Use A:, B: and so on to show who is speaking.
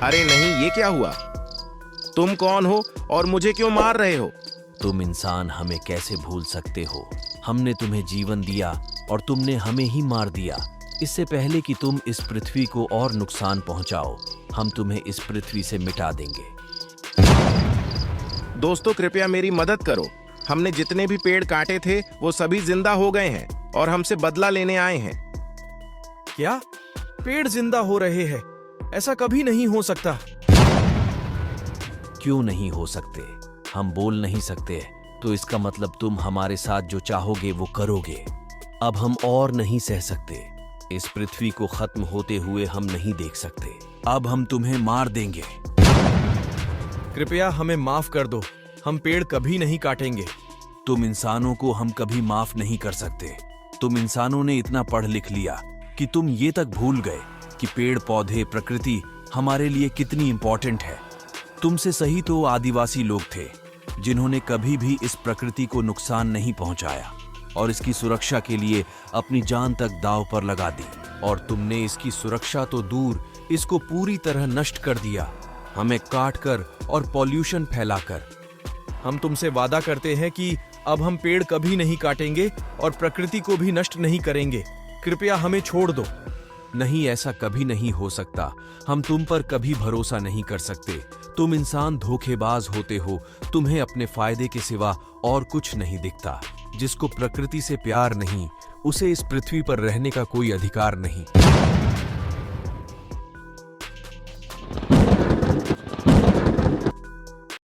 A: अरे नहीं, ये क्या हुआ? तुम कौन हो और मुझे क्यों मार रहे हो?
B: तुम इंसान हमें कैसे भूल सकते हो? हमने तुम्हें जीवन दिया और तुमने हमें ही मार दिया। इससे पहले कि तुम इस पृथ्वी को और नुकसान पहुंचाओ, हम तुम्हें इस पृथ्वी से मिटा देंगे।
A: दोस्तों, कृपया मेरी मदद करो। हमने जितने भी पेड़ काटे थे वो सभी जिंदा हो गए हैं और हमसे बदला लेने आए हैं।
C: क्या पेड़ जिंदा हो रहे हैं? ऐसा कभी नहीं हो सकता।
B: क्यों नहीं हो सकते? हम बोल नहीं सकते तो इसका मतलब तुम हमारे साथ जो चाहोगे वो करोगे। अब हम और नहीं सह सकते। इस पृथ्वी को खत्म होते हुए हम नहीं देख सकते। अब हम तुम्हें मार देंगे।
C: कृपया हमें माफ कर दो। हम पेड़ कभी नहीं काटेंगे।
B: तुम इंसानों को हम कभी माफ नहीं कर सकते। तुम इंसानों ने इतना पढ़ लिख लिया कि तुम ये तक भूल गए कि पेड़ पौधे प्रकृति हमारे लिए कितनी इंपॉर्टेंट है। तुमसे सही तो आदिवासी लोग थे जिन्होंने कभी भी इस प्रकृति को नुकसान नहीं पहुंचाया और इसकी सुरक्षा के लिए अपनी जान तक दांव पर लगा दी। और तुमने इसकी सुरक्षा तो दूर, इसको पूरी तरह नष्ट कर दिया, हमें काट कर और पॉल्यूशन फैलाकर।
C: हम तुमसे वादा करते हैं कि अब हम पेड़ कभी नहीं काटेंगे और प्रकृति को भी नष्ट नहीं करेंगे। कृपया हमें छोड़ दो।
B: नहीं, ऐसा कभी नहीं हो सकता। हम तुम पर कभी भरोसा नहीं कर सकते। तुम इंसान धोखेबाज होते हो। तुम्हें अपने फायदे के सिवा और कुछ नहीं दिखता। जिसको प्रकृति से प्यार नहीं, उसे इस पृथ्वी पर रहने का कोई अधिकार नहीं।